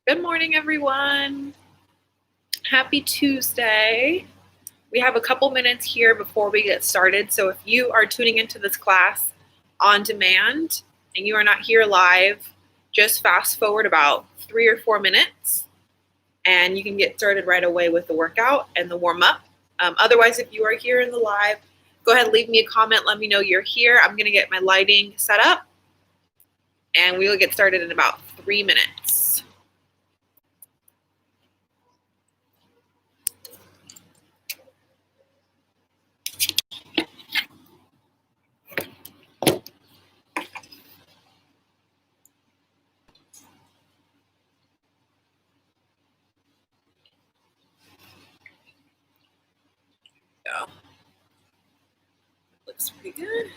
Good morning, everyone. Happy Tuesday. We have a couple minutes here before we get started. So if you are tuning into this class on demand and you are not here live, just fast forward about 3 or 4 minutes and you can get started right away with the workout and the warm up. Otherwise, if you are here in the live, go ahead and leave me a comment. Let me know you're here. I'm going to get my lighting set up and we will get started in about 3 minutes. Go. Looks pretty good.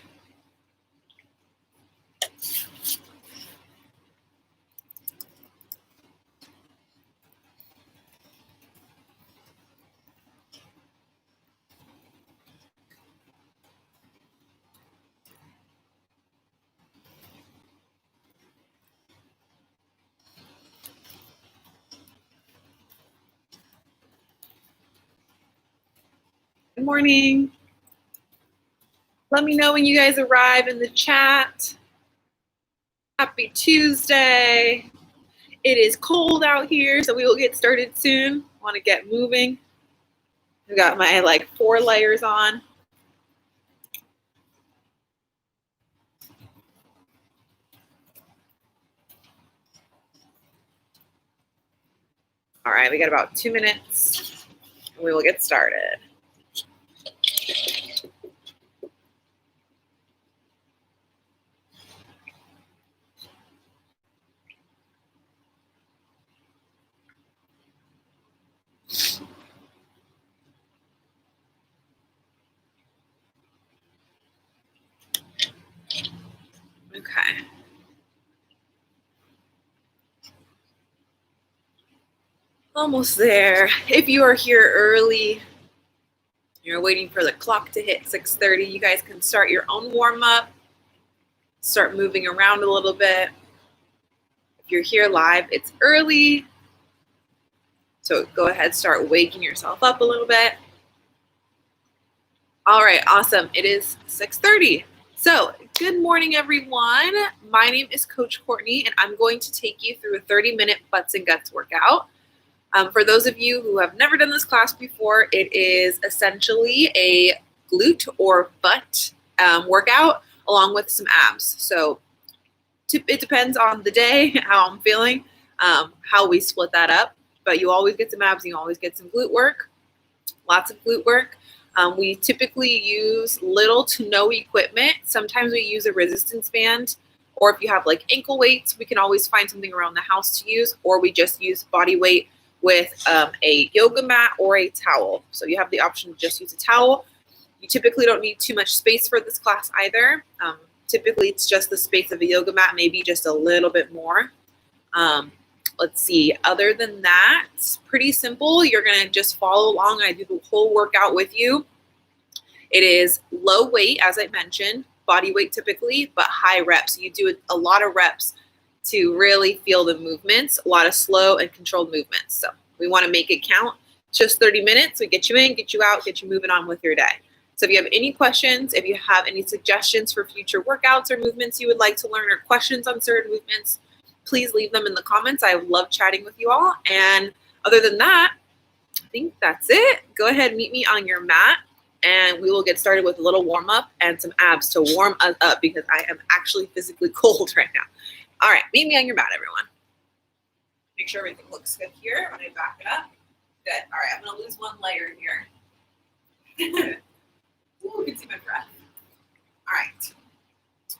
Good morning. Let me know when you guys arrive in the chat. Happy Tuesday. It is cold out here, so we will get started soon. I want to get moving. I've got my 4 layers on. All right, we got about 2 minutes and we will get started. Okay. Almost there. If you are here early, you're waiting for the clock to hit 6:30, you guys can start your own warm-up. Start moving around a little bit. If you're here live, it's early. So go ahead, start waking yourself up a little bit. All right, awesome. It is 6:30. So good morning, everyone. My name is Coach Courtney, and I'm going to take you through a 30-minute butts and guts workout. For those of you who have never done this class before, it is essentially a glute or butt workout along with some abs. So it depends on the day, how I'm feeling, how we split that up. But you always get some abs, and you always get some glute work, lots of glute work. We typically use little to no equipment. Sometimes we use a resistance band, or if you have ankle weights, we can always find something around the house to use, or we just use body weight with a yoga mat or a towel. So you have the option to just use a towel. You typically don't need too much space for this class either. Typically it's just the space of a yoga mat, maybe just a little bit more. Let's see, other than that, it's pretty simple. You're gonna just follow along. I do the whole workout with you. It is low weight, as I mentioned, body weight typically, but high reps. You do a lot of reps to really feel the movements, a lot of slow and controlled movements. So we wanna make it count. Just 30 minutes, we get you in, get you out, get you moving on with your day. So if you have any questions, if you have any suggestions for future workouts or movements you would like to learn or questions on certain movements, please leave them in the comments. I love chatting with you all. And other than that, I think that's it. Go ahead and meet me on your mat and we will get started with a little warm up and some abs to warm us up because I am actually physically cold right now. All right, meet me on your mat, everyone. Make sure everything looks good here when I back it up. Good. All right, I'm gonna lose one layer here. Ooh, you can see my breath. All right,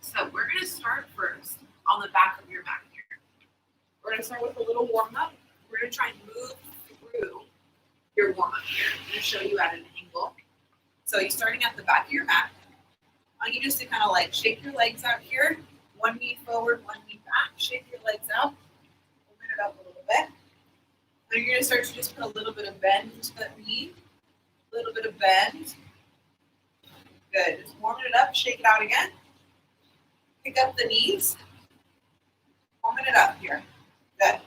so we're gonna start first on the back of your mat here. We're gonna start with a little warm up. We're gonna try and move through your warm up here. I'm gonna show you at an angle. So you're starting at the back of your mat. I want you just to kind of shake your legs out here. One knee forward, one knee back. Shake your legs out. Open it up a little bit. Then you're gonna start to just put a little bit of bend into that knee. A little bit of bend. Good. Just warm it up. Shake it out again. Pick up the knees. Warming it up here. Good.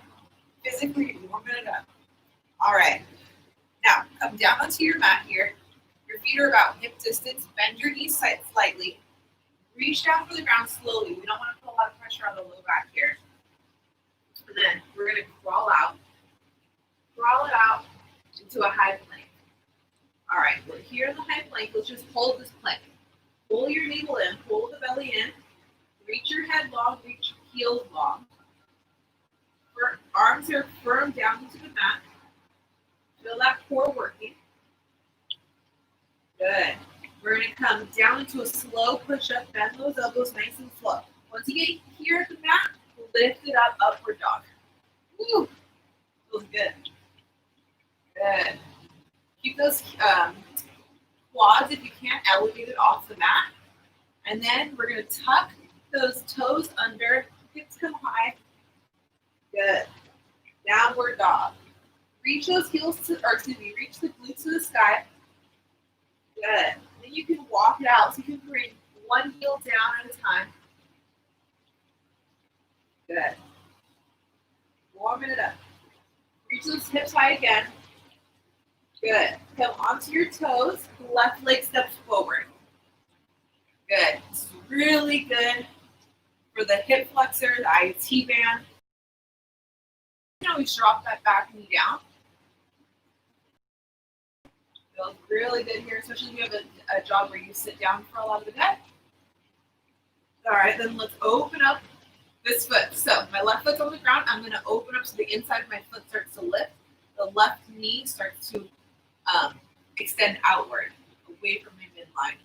Physically warming it up. All right. Now, come down onto your mat here. Your feet are about hip distance. Bend your knees slightly. Reach down for the ground slowly. We don't want to put a lot of pressure on the low back here. And then we're going to crawl out. Crawl it out into a high plank. All right, we're here in the high plank. Let's just hold this plank. Pull your navel in. Pull the belly in. Reach your head long. Reach your heels long. Arms are firm down into the mat. Feel that core working. Good. We're going to come down into a slow push-up. Bend those elbows nice and slow. Once you get here at the mat, lift it up, upward dog. Woo! Feels good. Good. Keep those quads, if you can, elevated off the mat. And then we're going to tuck those toes under. Hips come high. Good. Downward dog. Reach those heels reach the glutes to the sky. Good. Then you can walk it out. So you can bring one heel down at a time. Good. Warming it up. Reach those hips high again. Good. Come onto your toes. Left leg steps forward. Good. It's really good for the hip flexor, the IT band. You can always drop that back knee down. Feels really good here, especially if you have a job where you sit down for a lot of the day. All right, then let's open up this foot. So my left foot's on the ground. I'm going to open up so the inside of my foot starts to lift. The left knee starts to extend outward, away from my midline.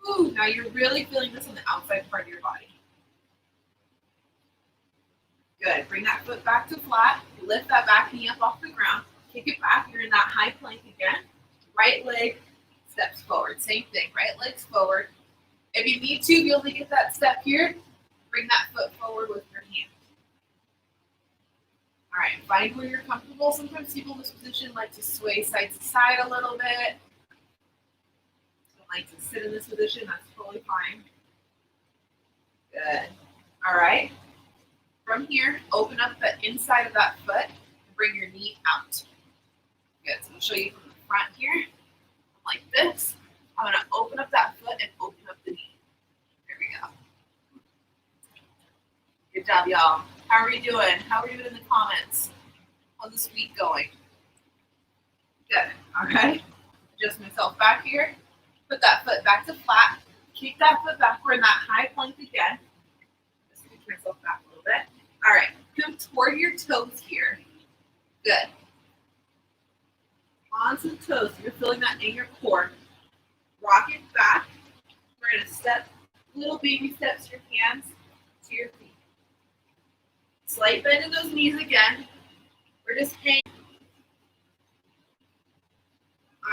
Ooh, now you're really feeling this on the outside part of your body. Good. Bring that foot back to flat. Lift that back knee up off the ground. Kick it back. You're in that high plank again. Right leg steps forward. Same thing. Right leg's forward. If you need to be able to get that step here, bring that foot forward with your hand. All right. Find where you're comfortable. Sometimes people in this position like to sway side to side a little bit. Don't like to sit in this position. That's totally fine. Good. All right. From here, open up the inside of that foot and bring your knee out. Good. So I'll show you from the front here. Like this. I'm going to open up that foot and open up the knee. There we go. Good job, y'all. How are we doing? How are we doing in the comments? How's this week going? Good. All right. Adjust myself back here. Put that foot back to flat. Keep that foot back. We're in that high plank again. Just switch myself back a little bit. All right, come toward your toes here. Good. Onto the toes. You're feeling that in your core. Rock it back. We're going to step, little baby steps, your hands to your feet. Slight bend in those knees again. We're just hanging.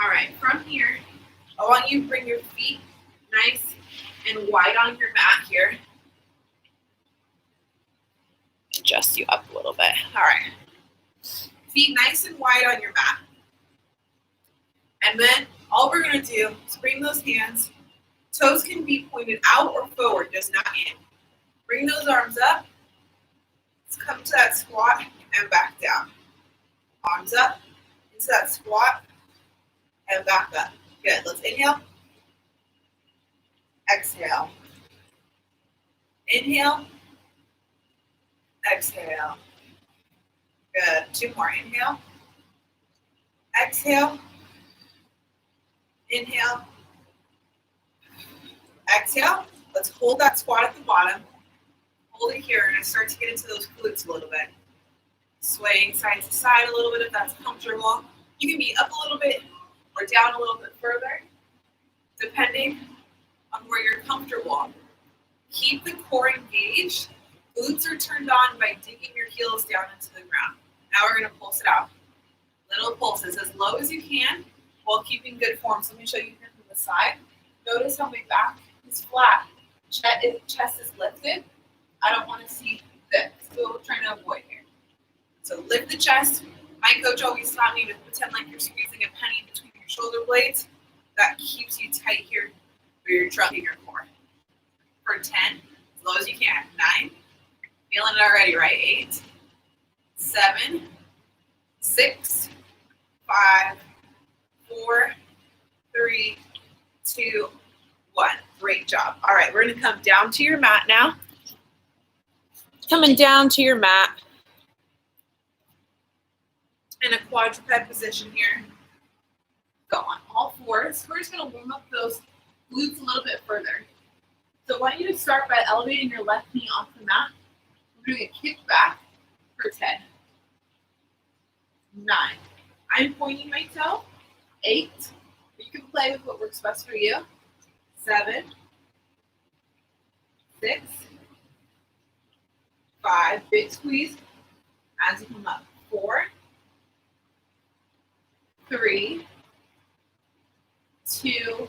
All right, from here, I want you to bring your feet nice and wide on your mat here. Adjust you up a little bit. All right. Feet nice and wide on your mat. And then all we're going to do is bring those hands. Toes can be pointed out or forward, just not in. Bring those arms up. Let's come to that squat and back down. Arms up into that squat and back up. Good. Let's inhale. Exhale. Inhale. Exhale. Good. Two more. Inhale. Exhale. Inhale. Exhale. Let's hold that squat at the bottom. Hold it here and start to get into those glutes a little bit. Swaying side to side a little bit if that's comfortable. You can be up a little bit or down a little bit further, depending on where you're comfortable. Keep the core engaged. Glutes are turned on by digging your heels down into the ground. Now we're going to pulse it out. Little pulses as low as you can while keeping good form. So let me show you here from the side. Notice how my back is flat. Chest is lifted. I don't want to see this. So we're trying to avoid here. So lift the chest. My coach always taught me to pretend like you're squeezing a penny between your shoulder blades. That keeps you tight here where you're trucking your core. For 10, as low as you can. 9. Feeling it already, right? 8. 7, 6, 5, 4, 3, 2, 1. Great job. All right, we're going to come down to your mat now. Coming down to your mat in a quadruped position here. Go on all fours. We're just going to warm up those glutes a little bit further. So I want you to start by elevating your left knee off the mat. We're doing a kick back for 10, 9. I'm pointing my toe. 8. You can play with what works best for you. 7, 6, 5. Big squeeze as you come up. 4, 3, 2,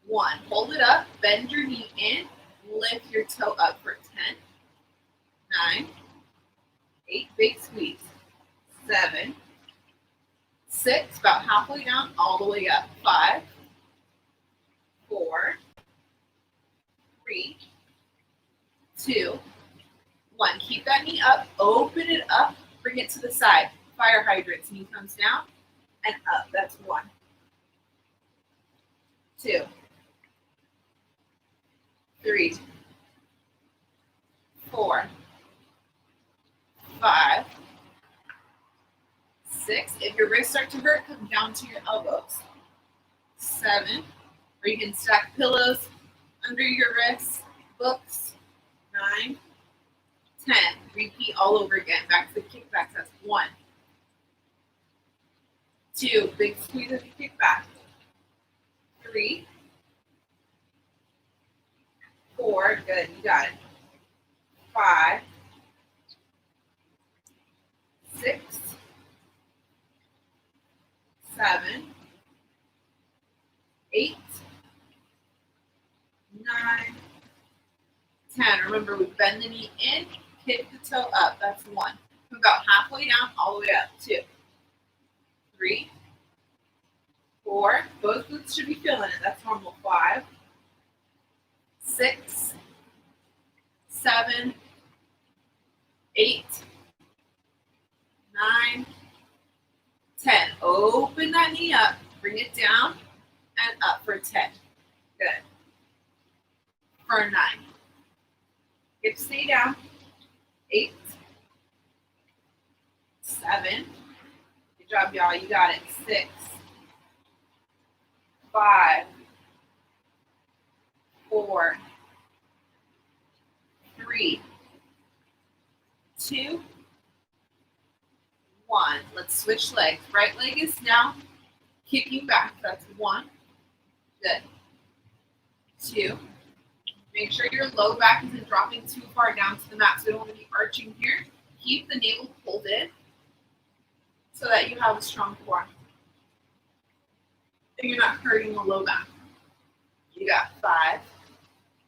1. Hold it up. Bend your knee in. Lift your toe up for 10, 9, 8. Big squeeze. 7, 6. About halfway down, all the way up. 5, 4, 3, 2, 1. Keep that knee up. Open it up. Bring it to the side. Fire hydrants. Knee comes down and up. That's 1, 2, 3, 4, 5, 6. If your wrists start to hurt, come down to your elbows. 7, or you can stack pillows under your wrists, books. 9, 10. Repeat all over again. Back to the kickbacks. That's 1, 2. Big squeeze as you kick back. 3, 4. Good. You got it. 5, 6, 7, 8, 9, 10. Remember, we bend the knee in, kick the toe up. That's 1. Come about halfway down, all the way up. 2, 3, 4. Both glutes should be feeling it. That's normal. 5, 6, 7, 8, 9, 10. Open that knee up. Bring it down and up for 10. Good. For 9. Hips stay down. 8, 7. Good job, y'all. You got it. 6, 5, 4, 3, 2, 1. Let's switch legs. Right leg is now kicking back. That's 1. Good. 2. Make sure your low back isn't dropping too far down to the mat, so we don't want to be arching here. Keep the navel pulled in so that you have a strong core. And you're not hurting the low back. You got 5.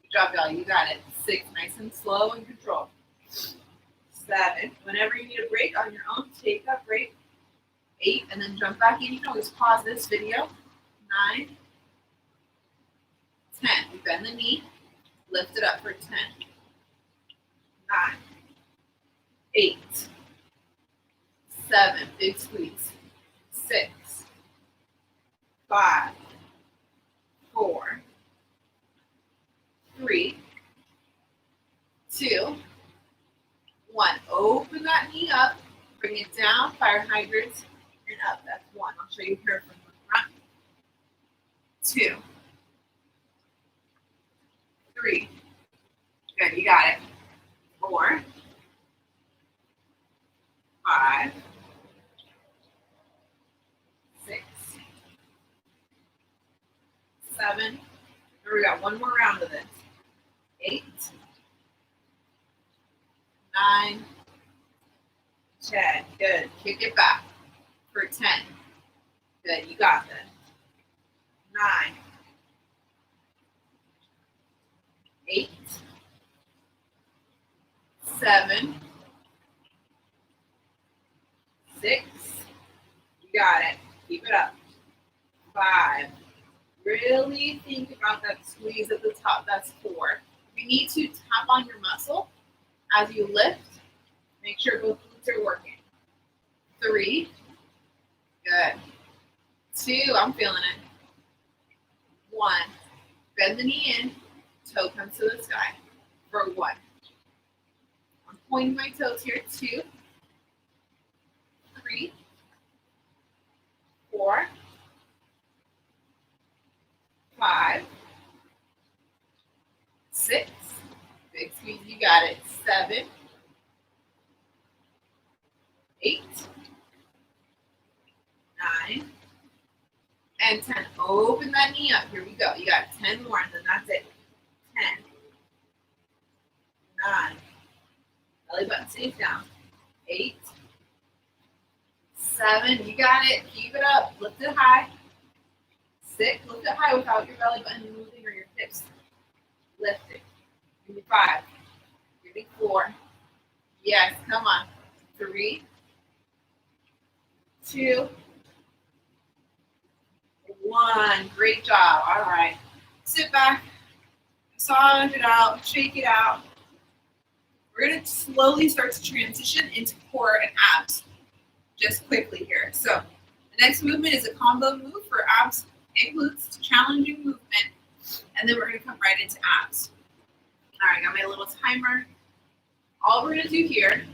Good job, y'all. You got it. 6. Nice and slow and control. 7. Whenever you need a break on your own, take that break. 8, and then jump back in. You can always pause this video. 9, 10. We bend the knee. Lift it up for 10, 9, 8, 7. Big squeeze. 6, 5, 4, 3, 2, 1. Open that knee up. Bring it down. Fire hydrants and up. That's 1. I'll show you here from the front. 2, 3. Good, you got it. 4, 5, 6, 7. And we got one more round of this. 8, 9, 10. Good. Kick it back for 10. Good, you got this. 9, 8, 7, 6. You got it. Keep it up. 5. Really think about that squeeze at the top. That's 4. You need to tap on your muscle as you lift. Make sure both glutes are working. 3. Good. 2. I'm feeling it. 1. Bend the knee in. Toe comes to the sky. For 1. I'm pointing my toes here. 2. 3. 4. 5. 6. Big squeeze. You got it. 7. 8. 9. And 10. Open that knee up. Here we go. You got 10 more, and then that's it. 10. 9. Belly button stays down. 8. 7. You got it. Keep it up. Lift it high. 6. Lift it high without your belly button moving or your hips lifting. Give me 5. Give me 4. Yes, come on. 3. 2. 1. Great job. All right. Sit back. Massage it out. Shake it out. We're going to slowly start to transition into core and abs just quickly here. So the next movement is a combo move for abs and glutes. It's a challenging movement. And then we're going to come right into abs. All right, I got my little timer. All we're going to do here,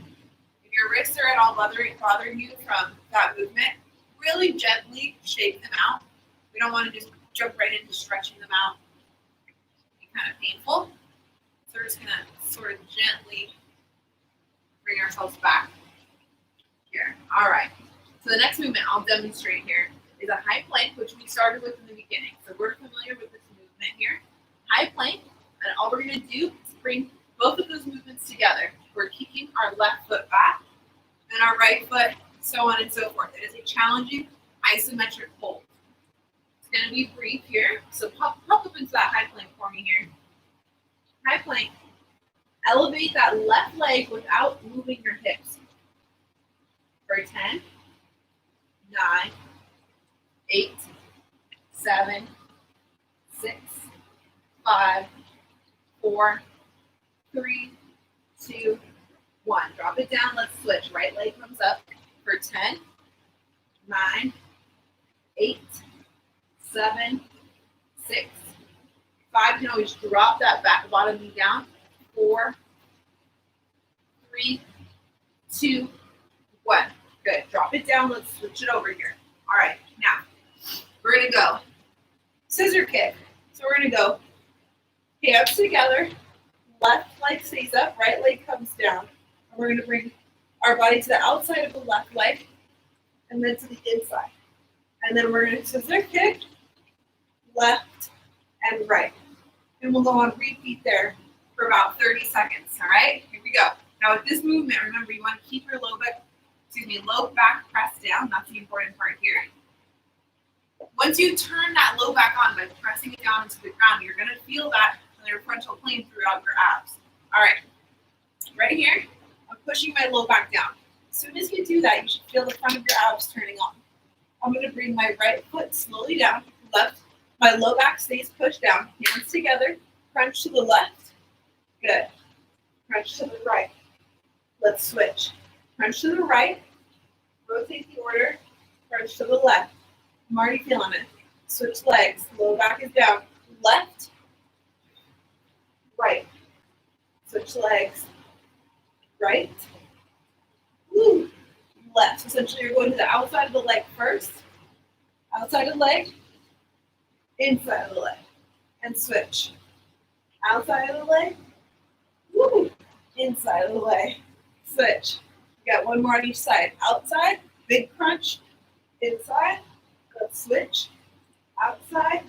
if your wrists are at all bothering you from that movement, really gently shake them out. We don't want to just jump right into stretching them out. It'd be kind of painful. So we're just going to sort of gently bring ourselves back here. All right. So the next movement I'll demonstrate here is a high plank, which we started with in the beginning. So we're familiar with this movement here. High plank, and all we're going to do is bring both of those movements together. We're keeping our left foot back and our right foot, so on and so forth. It is a challenging isometric hold. It's going to be brief here. So pop up into that high plank for me here. High plank. Elevate that left leg without moving your hips. For 10, 9, 8, 7, 6, 5, 4, 3, 2, 1. Drop it down. Let's switch. Right leg comes up for 10, 9, 8, 7, 6, 5. You can always drop that back bottom knee down. 4, 3, 2, 1. Good. Drop it down. Let's switch it over here. All right. Now, we're going to go scissor kick. So we're going to go hands together. Left leg stays up. Right leg comes down. And we're going to bring our body to the outside of the left leg and then to the inside. And then we're going to scissor kick, left and right. And we'll go on repeat there for about 30 seconds. All right? Here we go. Now with this movement, remember you want to keep your low back pressed down. That's the important part here. Once you turn that low back on by pressing it down into the ground, you're going to feel that in your frontal plane throughout your abs. All right. Right here, I'm pushing my low back down. As soon as you do that, you should feel the front of your abs turning on. I'm going to bring my right foot slowly down. Left. My low back stays pushed down. Hands together. Crunch to the left. Good. Crunch to the right. Let's switch. Crunch to the right. Rotate the order. Crunch to the left. I'm already feeling it. Switch legs. Low back is down. Left. Right. Switch legs. Right. Woo. Left. Essentially, you're going to the outside of the leg first. Outside of the leg. Inside of the leg. And switch. Outside of the leg. Woo. Inside of the leg. Switch. You got one more on each side. Outside. Big crunch. Inside. Let's switch. Outside.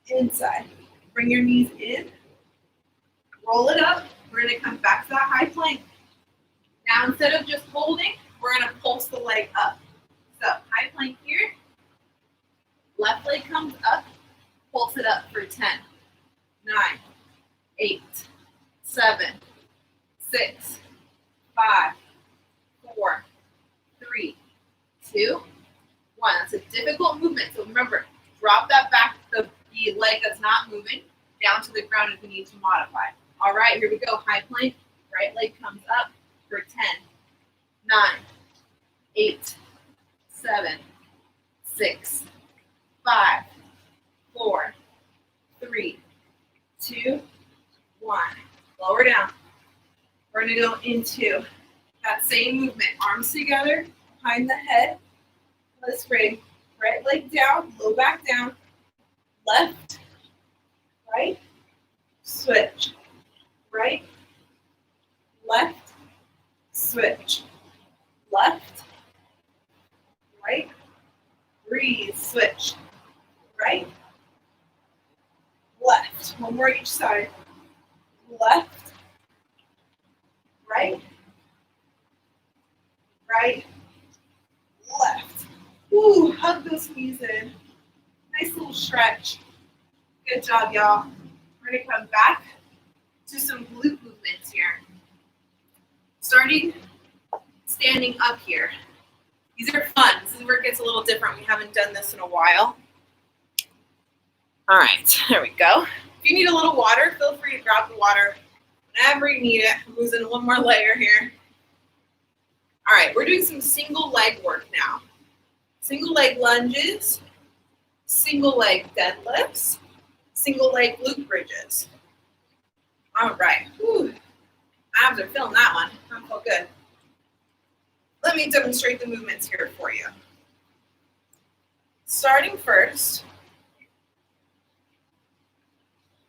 Inside. Bring your knees in. Roll it up. We're going to come back to that high plank. Now, instead of just holding, we're going to pulse the leg up. So, high plank here. Left leg comes up. Pulse it up for 10, 9, 8, 7, 6, 5, 4, 3, 2, 1. That's a difficult movement. So remember, drop that back, the leg that's not moving, down to the ground if we need to modify. All right, here we go. High plank. Right leg comes up for 10, 9, 8, 7, 6, 5, 4, 3, 2, 1. Lower down. We're going to go into that same movement. Arms together behind the head. Let's bring right leg down, low back down, left, right, switch, right, left, switch, left, right, breathe, switch, right, left. One more each side. Left, right, right, left. Woo, hug those knees in. Nice little stretch. Good job, y'all. We're gonna come back to some glute movements here. Starting standing up here. These are fun. This is where it gets a little different. We haven't done this in a while. All right, there we go. If you need a little water, feel free to grab the water whenever you need it. I'm losing one more layer here. All right, we're doing some single leg work now. Single leg lunges, single leg deadlifts, single leg glute bridges. All right, whew. Abs are feeling that one. That felt good. Let me demonstrate the movements here for you. Starting first,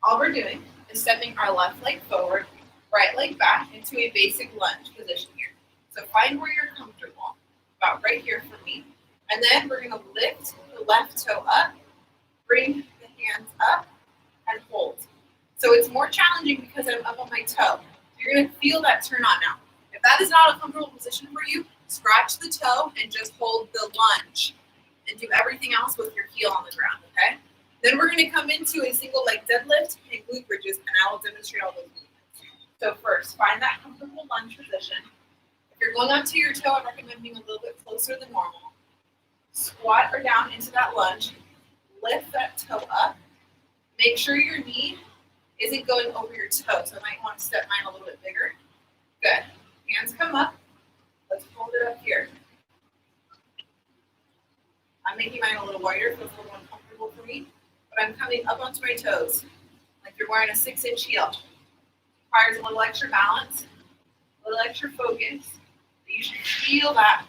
all we're doing is stepping our left leg forward, right leg back into a basic lunge position here. So find where you're comfortable, about right here for me. And then we're going to lift the left toe up, bring the hands up, and hold. So it's more challenging because I'm up on my toe. You're going to feel that turn on now. If that is not a comfortable position for you, scratch the toe and just hold the lunge. And do everything else with your heel on the ground, okay? Then we're going to come into a single leg deadlift and glute bridges, and I will demonstrate all those movements. So first, find that comfortable lunge position. If you're going onto your toe, I recommend being a little bit closer than normal. Squat or down into that lunge. Lift that toe up. Make sure your knee isn't going over your toe, so I might want to step mine a little bit bigger. Good. Hands come up. Let's hold it up here. I'm making mine a little wider, so it's a little uncomfortable for me. But I'm coming up onto my toes, like you're wearing a 6-inch heel. Requires a little extra balance, a little extra focus. But you should feel that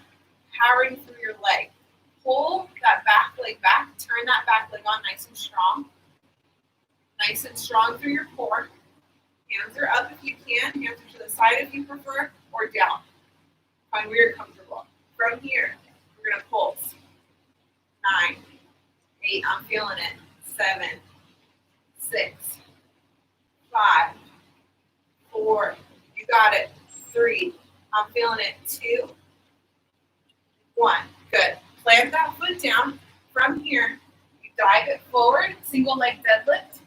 powering through your leg. Pull that back leg back, turn that back leg on nice and strong. Nice and strong through your core. Hands are up if you can, hands are to the side if you prefer, or down. Find where you're comfortable. From here, we're gonna pulse. 9, 8, I'm feeling it. 7, 6, 5, 4, you got it. 3, I'm feeling it. 2, 1, good. Plant that foot down. From here, you dive it forward, single leg deadlift,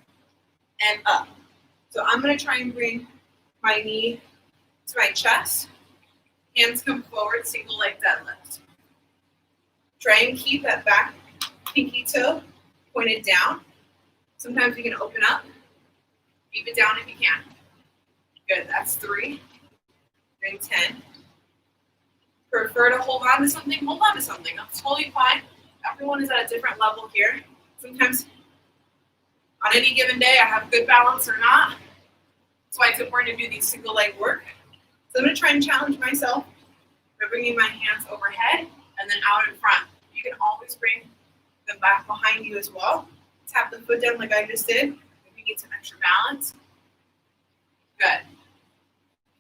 and up. So I'm gonna try and bring my knee to my chest. Hands come forward, single leg deadlift. Try and keep that back pinky toe pointed down. Sometimes you can open up. Keep it down if you can. Good, that's 3. Bring 10. Prefer to hold on to something, hold on to something. That's totally fine. Everyone is at a different level here. Sometimes on any given day, I have good balance or not. That's why it's important to do these single leg work. So I'm gonna try and challenge myself by bringing my hands overhead and then out in front. You can always bring them back behind you as well. Tap the foot down like I just did if you need some extra balance. Good.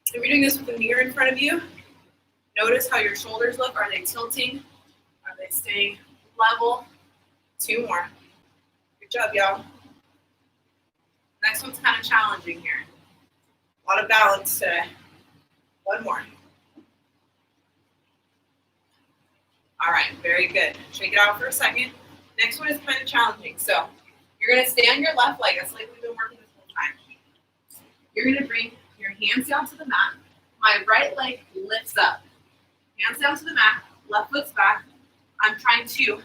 If you're doing this with a mirror in front of you, notice how your shoulders look. Are they tilting? Are they staying level? 2 more. Good job, y'all. Next one's kind of challenging here. A lot of balance today. 1 more. All right, very good. Shake it out for a second. Next one is kind of challenging. So you're going to stay on your left leg. That's like we've been working this whole time. You're going to bring your hands down to the mat. My right leg lifts up. Hands down to the mat. Left foot's back. I'm trying to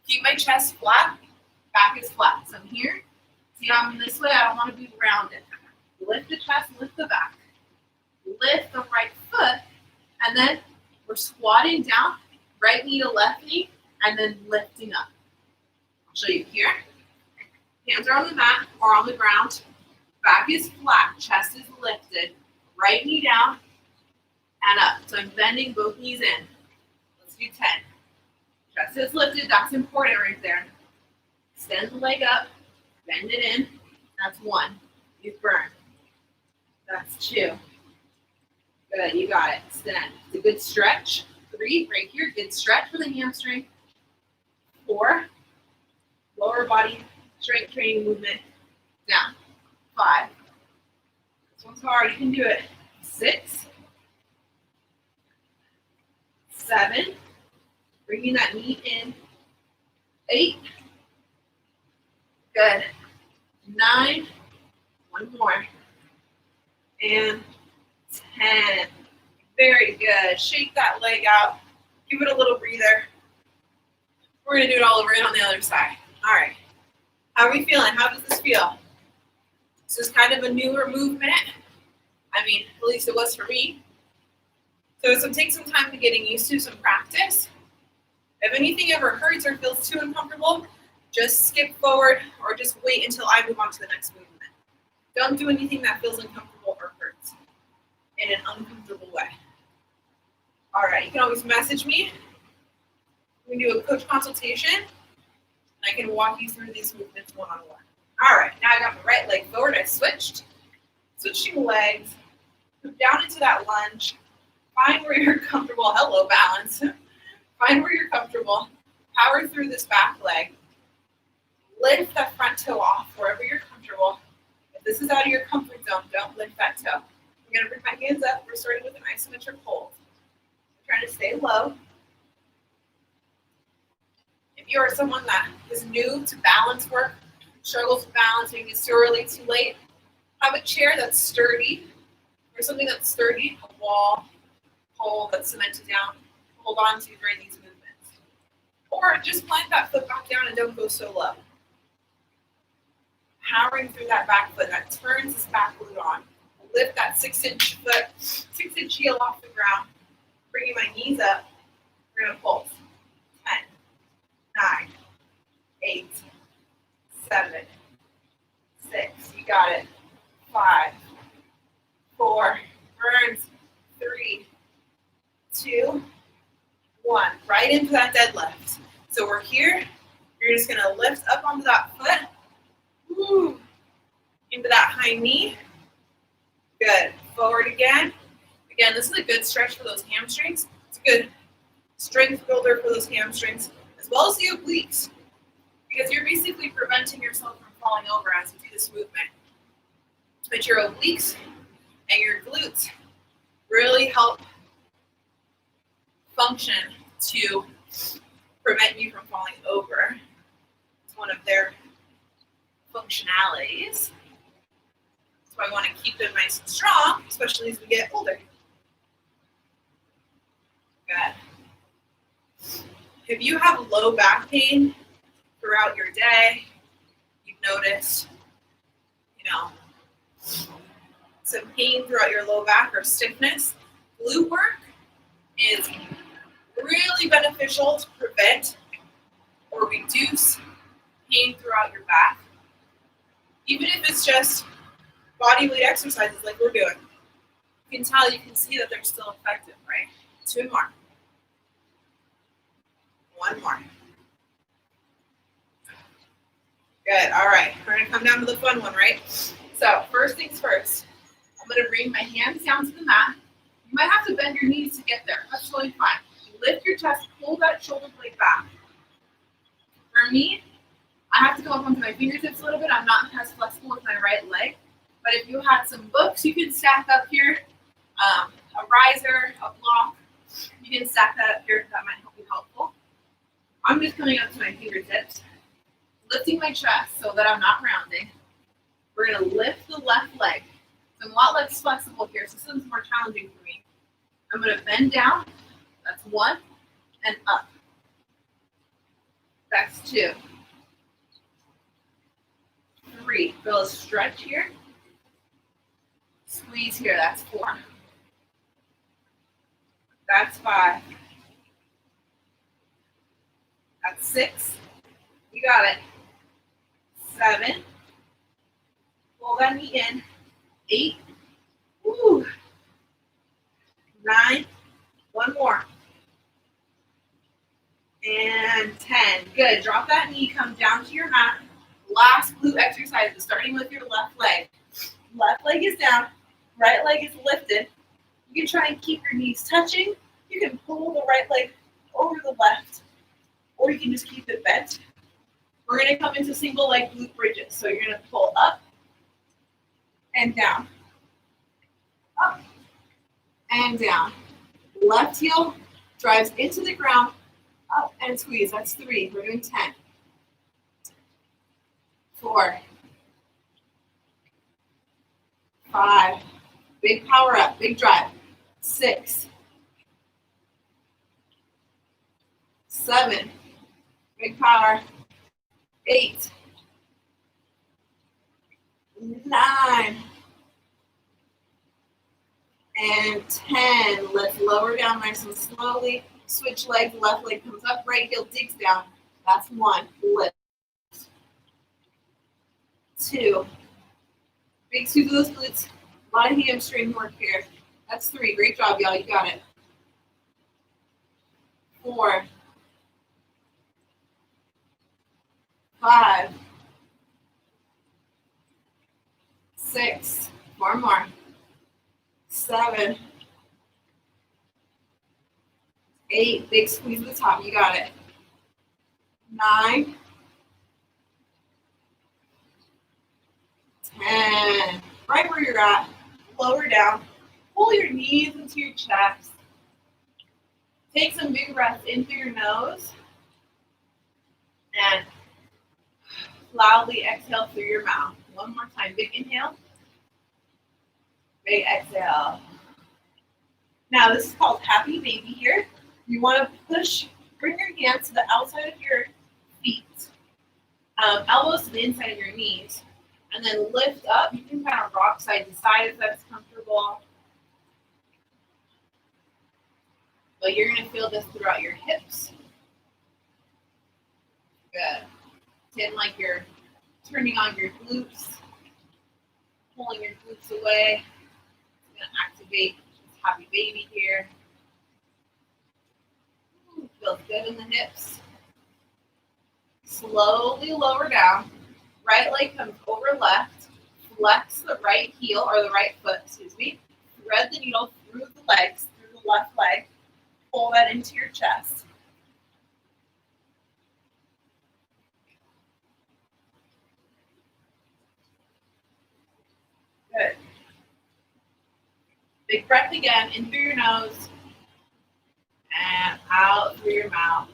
keep my chest flat. Back is flat. So I'm here. See how I'm this way? I don't want to be rounded. Lift the chest, lift the back. Lift the right foot, and then We're squatting down, right knee to left knee, and then lifting up. I'll show you here. Hands are on the mat or on the ground. Back is flat, chest is lifted. Right knee down and up. So I'm bending both knees in. Let's do 10. Chest is lifted, that's important right there. Extend the leg up, bend it in. That's 1. You've burned. That's 2. Good, you got it. Extend. It's a good stretch. 3, right here, good stretch for the hamstring. 4, lower body strength training movement. Down. 5. This one's hard, you can do it. 6, 7, bringing that knee in. 8, good. 9, 1 more. And 10. Very good. Shake that leg out. Give it a little breather. We're going to do it all over again on the other side. All right. How are we feeling? How does this feel? This is kind of a newer movement. I mean, at least it was for me. So it's going to take some time to getting used to, some practice. If anything ever hurts or feels too uncomfortable, just skip forward or just wait until I move on to the next movement. Don't do anything that feels uncomfortable or hurts in an uncomfortable way. All right, you can always message me. We can do a coach consultation, and I can walk you through these movements one-on-one. All right, now I got my right leg forward. I switched. Switching legs. Move down into that lunge. Find where you're comfortable. Hello, balance. Find where you're comfortable. Power through this back leg. Lift that front toe off wherever you're comfortable. If this is out of your comfort zone, don't lift that toe. I'm going to bring my hands up. We're starting with an isometric hold. I'm trying to stay low. If you are someone that is new to balance work, struggles with balance, maybe it's too early, too late, have a chair that's sturdy, or something that's sturdy, a wall, pole that's cemented down, hold on to during these movements. Or just plant that foot back down and don't go so low. Powering through that back foot that turns this back glute on. Lift that 6-inch foot, 6-inch heel off the ground. Bringing my knees up. We're going to pulse. 10, 9, 8, 7, 6. You got it. 5, 4, burns. 3, 2, 1. Right into that deadlift. So we're here. You're just going to lift up onto that foot. Woo. Into that high knee. Good. Forward again. Again, this is a good stretch for those hamstrings. It's a good strength builder for those hamstrings, as well as the obliques, because you're basically preventing yourself from falling over as you do this movement. But your obliques and your glutes really help function to prevent you from falling over. It's one of their functionalities. So I want to keep them nice and strong, especially as we get older. Good. If you have low back pain throughout your day, you've noticed, some pain throughout your low back or stiffness, glute work is really beneficial to prevent or reduce pain throughout your back. Even if it's just body weight exercises like we're doing. You can see that they're still effective, right? 2 more. 1 more. Good, all right. We're gonna come down to the fun one, right? So first things first, I'm gonna bring my hands down to the mat. You might have to bend your knees to get there. That's totally fine. Lift your chest, pull that shoulder blade back. For me, I have to go up onto my fingertips a little bit. I'm not as flexible with my right leg. But if you had some books, you can stack up here. A riser, a block. You can stack that up here. That might be helpful. I'm just coming up to my fingertips, lifting my chest so that I'm not rounding. We're going to lift the left leg. So I'm a lot less flexible here, so this is more challenging for me. I'm going to bend down. That's 1. And up. That's 2. 3. Feel a stretch here. Squeeze here. That's 4. That's 5. That's 6. You got it. 7. Pull that knee in. 8. Woo. 9. One more. And 10. Good. Drop that knee. Come down to your mat. Last glute exercise is starting with your left leg. Left leg is down. Right leg is lifted. You can try and keep your knees touching. You can pull the right leg over the left, or you can just keep it bent. We're going to come into single leg glute bridges. So you're going to pull up and down. Up and down. Left heel drives into the ground. Up and squeeze. That's 3. We're doing 10. 4. 5. Big power up. Big drive. 6. 7. Big power. 8. 9. And 10. Let's lower down nice and slowly. Switch legs. Left leg comes up. Right heel digs down. That's 1. Lift. 2. Big scoop of those glutes. A lot of hamstring work here. That's 3. Great job, y'all. You got it. 4. 5. 6. 4 more. 7. 8. Big squeeze at the top. You got it. 9. 10. Right where you're at. Lower down. Pull your knees into your chest. Take some big breaths in through your nose. And loudly exhale through your mouth. One more time. Big inhale. Big exhale. Now this is called happy baby here. You want to bring your hands to the outside of your feet. Elbows to the inside of your knees. And then lift up. You can kind of rock side to side if that's comfortable. But you're going to feel this throughout your hips. Good. Pretend like you're turning on your glutes, pulling your glutes away. It's going to activate this happy baby here. Feels good in the hips. Slowly lower down. Right leg comes over left. Flex the right heel or the right foot, Thread the needle through the legs, through the left leg. Pull that into your chest. Good. Big breath again, in through your nose and out through your mouth.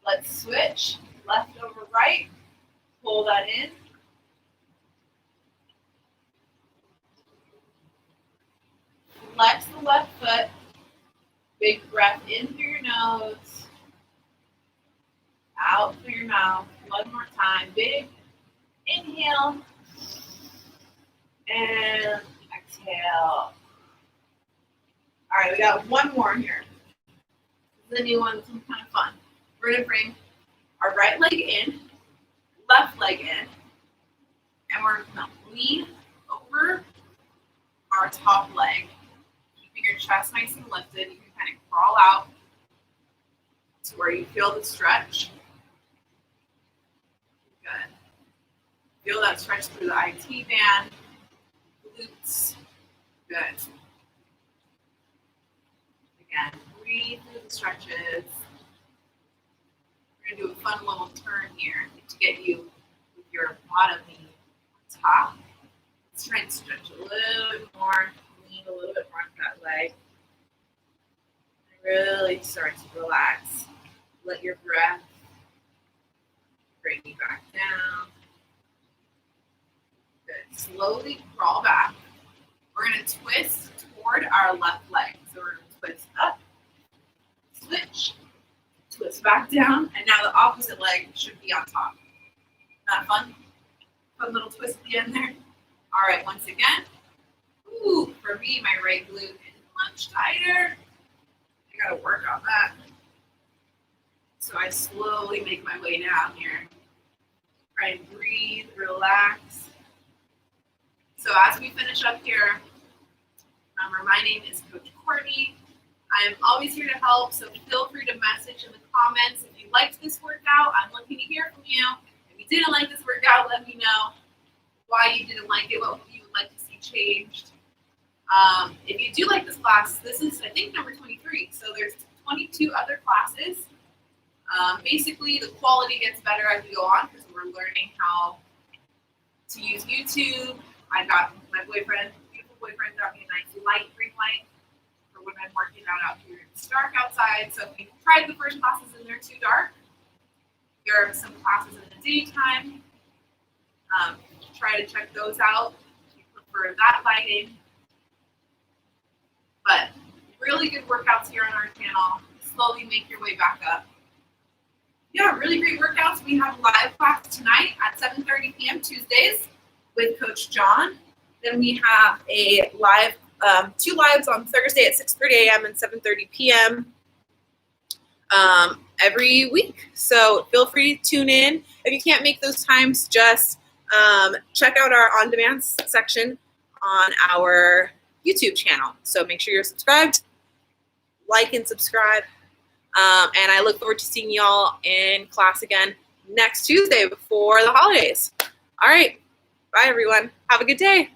Let's switch. Left over right. Pull that in. Flex the left foot. Big breath in through your nose. Out through your mouth. One more time. Big inhale. And exhale. All right, we got one more here. This is a new one. This one's kind of fun. We're going to bring our right leg in, left leg in, and we're going to lean over our top leg, keeping your chest nice and lifted. You can kind of crawl out to where you feel the stretch. Good. Feel that stretch through the IT band, glutes. Good. Again, breathe through the stretches. We're going to do a fun little turn here to get you with your bottom knee on top. Let's try and stretch a little bit more, lean a little bit more on that leg. And really start to relax. Let your breath bring you back down. Good. Slowly crawl back. We're going to twist toward our left leg. So we're going to twist up, switch, twist back down, and now the opposite leg should be on top. Not fun? Fun little twist at the end there. All right, once again. Ooh, for me, my right glute is much tighter. gotta work on that. So I slowly make my way down here. Try and breathe, relax. So as we finish up here, remember my name is Coach Courtney. I am always here to help, so feel free to message in the comments if you liked this workout. I'm looking to hear from you. If you didn't like this workout, let me know why you didn't like it, what you would like to see changed. If you do like this class, this is, I think, number 23. So there's 22 other classes. Basically, the quality gets better as we go on because we're learning how to use YouTube. I got my boyfriend, beautiful boyfriend, got me a nice light, green light, for when I'm working out here. It's dark outside, so we tried the first classes and they're too dark. There are some classes in the daytime. Try to check those out if you prefer that lighting. But really good workouts here on our channel. Slowly make your way back up. Yeah, really great workouts. We have a live class tonight at 7:30 p.m. Tuesdays with Coach John. Then we have a live, two lives on Thursday at 6:30 a.m. and 7:30 p.m. Every week. So feel free to tune in. If you can't make those times, just check out our on-demand section on our YouTube channel. So make sure you're subscribed, like and subscribe. And I look forward to seeing y'all in class again next Tuesday before the holidays. All right. Bye, everyone. Have a good day.